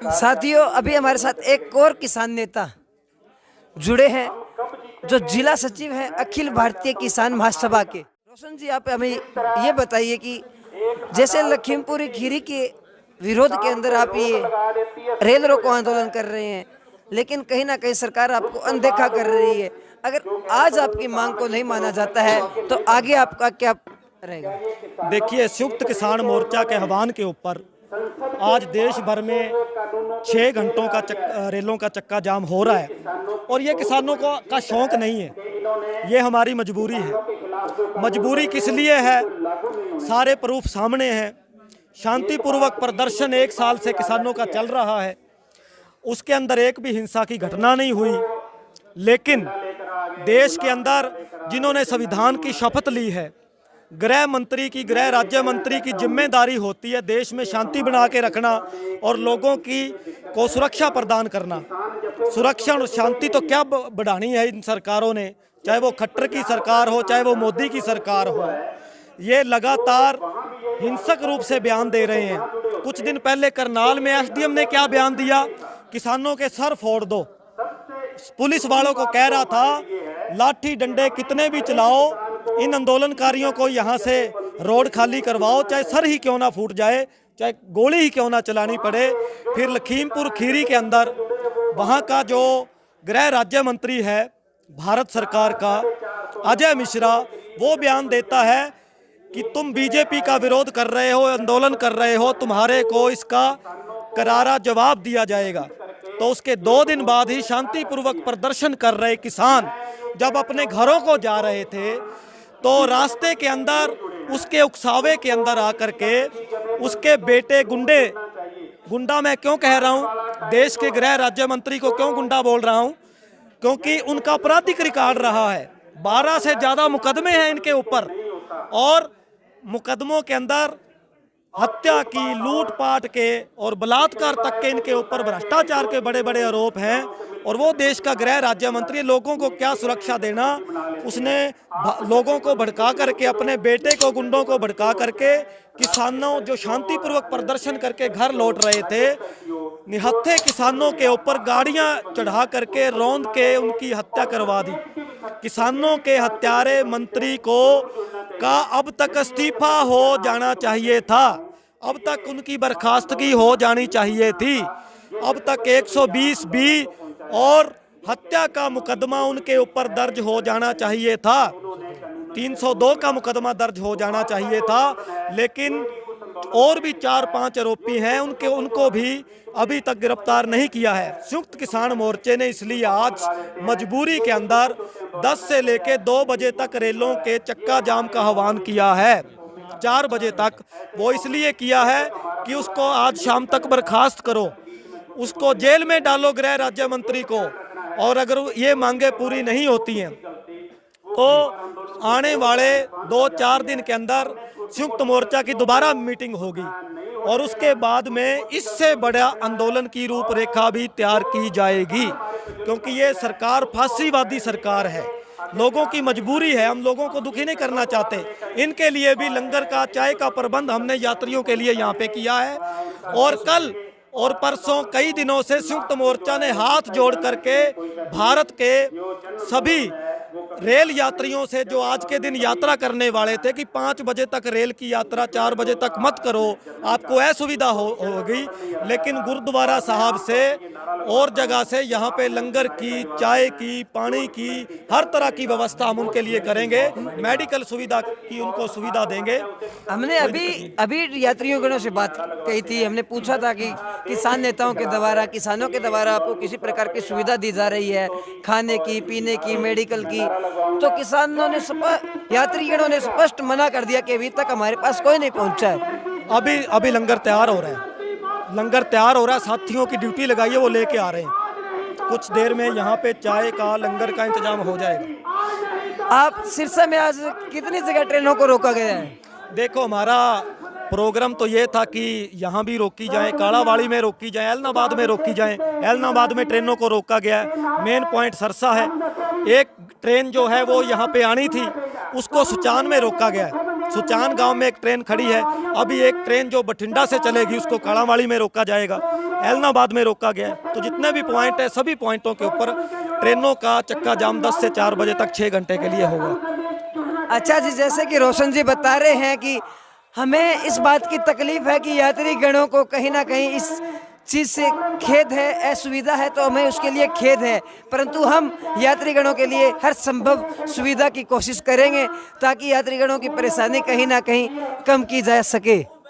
साथियों, अभी हमारे साथ एक और किसान नेता जुड़े हैं जो जिला सचिव हैं अखिल भारतीय किसान महासभा के। रोशन जी, आप हमें ये बताइए कि जैसे लखीमपुर खीरी के विरोध के अंदर आप ये रेल रोको आंदोलन कर रहे हैं, लेकिन कहीं ना कहीं सरकार आपको अनदेखा कर रही है। अगर आज आपकी मांग को नहीं माना जाता है तो आगे आपका क्या रहेगा? देखिए, संयुक्त किसान मोर्चा के आह्वान के ऊपर आज देश भर में 6 घंटों का रेलों का चक्का जाम हो रहा है और ये किसानों का शौक नहीं है, ये हमारी मजबूरी है। मजबूरी किस लिए है? सारे प्रूफ सामने हैं। शांतिपूर्वक प्रदर्शन 1 साल से किसानों का चल रहा है, उसके अंदर एक भी हिंसा की घटना नहीं हुई। लेकिन देश के अंदर जिन्होंने संविधान की शपथ ली है, गृह मंत्री की, गृह राज्य मंत्री की जिम्मेदारी होती है देश में शांति बना के रखना और लोगों को सुरक्षा प्रदान करना। सुरक्षा और शांति तो क्या बढ़ानी है इन सरकारों ने, चाहे वो खट्टर की सरकार हो, चाहे वो मोदी की सरकार हो। ये लगातार हिंसक रूप से बयान दे रहे हैं। कुछ दिन पहले करनाल में एसडीएम ने क्या बयान दिया? किसानों के सर फोड़ दो। पुलिस वालों को कह रहा था लाठी डंडे कितने भी चलाओ, इन आंदोलनकारियों को यहाँ से रोड खाली करवाओ, चाहे सर ही क्यों ना फूट जाए, चाहे गोली ही क्यों ना चलानी पड़े। फिर लखीमपुर खीरी के अंदर वहाँ का जो गृह राज्य मंत्री है भारत सरकार का, अजय मिश्रा, वो बयान देता है कि तुम बीजेपी का विरोध कर रहे हो, आंदोलन कर रहे हो, तुम्हारे को इसका करारा जवाब दिया जाएगा। तो उसके 2 दिन बाद ही शांतिपूर्वक प्रदर्शन कर रहे किसान जब अपने घरों को जा रहे थे तो रास्ते के अंदर उसके उकसावे के अंदर आकर के उसके बेटे गुंडा मैं क्यों कह रहा हूँ, देश के गृह राज्य मंत्री को क्यों गुंडा बोल रहा हूँ? क्योंकि उनका आपराधिक रिकॉर्ड रहा है। 12 से ज़्यादा मुकदमे हैं इनके ऊपर और मुकदमों के अंदर हत्या की, लूटपाट के और बलात्कार तक के इनके ऊपर भ्रष्टाचार के बड़े बड़े आरोप हैं। और वो देश का गृह राज्य मंत्री, लोगों को क्या सुरक्षा देना? उसने लोगों को भड़का करके, अपने बेटे को, गुंडों को भड़का करके किसानों जो शांतिपूर्वक प्रदर्शन करके घर लौट रहे थे, निहत्थे किसानों के ऊपर गाड़ियां चढ़ा करके रौंद के उनकी हत्या करवा दी। किसानों के हत्यारे मंत्री का अब तक इस्तीफा हो जाना चाहिए था, अब तक उनकी बर्खास्तगी हो जानी चाहिए थी, अब तक 120B और हत्या का मुकदमा उनके ऊपर दर्ज हो जाना चाहिए था, 302 का मुकदमा दर्ज हो जाना चाहिए था। लेकिन और भी 4-5 आरोपी हैं, उनको भी अभी तक गिरफ्तार नहीं किया है। संयुक्त किसान मोर्चे ने इसलिए आज मजबूरी के अंदर 10 से लेकर 2 बजे तक रेलों के चक्का जाम का आह्वान किया है। 4 बजे तक वो इसलिए किया है कि उसको आज शाम तक बर्खास्त करो, उसको जेल में डालो, गृह राज्य मंत्री को। और अगर ये मांगे पूरी नहीं होती हैं तो आने वाले 2-4 दिन के अंदर संयुक्त मोर्चा की दोबारा मीटिंग होगी और उसके बाद में इससे बड़ा आंदोलन की रूपरेखा भी तैयार की जाएगी। क्योंकि ये सरकार फांसीवादी सरकार है, लोगों की मजबूरी है, हम लोगों को दुखी नहीं करना चाहते। इनके लिए भी लंगर का, चाय का प्रबंध हमने यात्रियों के लिए यहाँ पे किया है। और कल और परसों कई दिनों से संयुक्त मोर्चा ने हाथ जोड़ करके भारत के सभी रेल यात्रियों से, जो आज के दिन यात्रा करने वाले थे, कि 5 बजे तक रेल की यात्रा, 4 बजे तक मत करो, आपको असुविधा होगी। लेकिन गुरुद्वारा साहब से और जगह से यहाँ पे लंगर की, चाय की, पानी की, हर तरह की व्यवस्था हम उनके लिए करेंगे। मेडिकल सुविधा की उनको सुविधा देंगे। हमने अभी यात्रियों गणों से बात कही थी, हमने पूछा था कि किसान नेताओं के द्वारा, किसानों के द्वारा आपको किसी प्रकार की सुविधा दी जा रही है, खाने की, पीने की, मेडिकल की? तो किसानों ने, यात्रीगणों ने स्पष्ट मना कर दिया कि अभी तक हमारे पास कोई नहीं पहुंचा है। अभी लंगर तैयार हो रहा है, लंगर तैयार हो रहा है, साथियों की ड्यूटी लगाई है, वो लेके आ रहे हैं। कुछ देर में यहाँ पे चाय का, लंगर का इंतजाम हो जाएगा। आप सिरसा में आज कितनी जगह ट्रेनों को रोका गया है? देखो, हमारा प्रोग्राम तो ये था कि यहाँ भी रोकी जाए, कालावाड़ी में रोकी जाए, एलनाबाद में रोकी जाए। एलनाबाद में ट्रेनों को रोका गया है। मेन पॉइंट सरसा है। एक ट्रेन जो है वो यहाँ पे आनी थी, उसको सुचान में रोका गया है। सुचान गांव में एक ट्रेन खड़ी है। अभी एक ट्रेन जो बठिंडा से चलेगी उसको कालावाड़ी में रोका जाएगा, एलनाबाद में रोका गया है। तो जितने भी पॉइंट है सभी पॉइंटों के ऊपर ट्रेनों का चक्का जाम 10 से 4 बजे तक 6 घंटे के लिए होगा। अच्छा जी, जैसे कि रोशन जी बता रहे हैं कि हमें इस बात की तकलीफ है कि यात्री गणों को कहीं ना कहीं इस चीज़ से खेद है, असुविधा है, तो हमें उसके लिए खेद है, परंतु हम यात्रीगणों के लिए हर संभव सुविधा की कोशिश करेंगे ताकि यात्रीगणों की परेशानी कहीं ना कहीं कम की जा सके।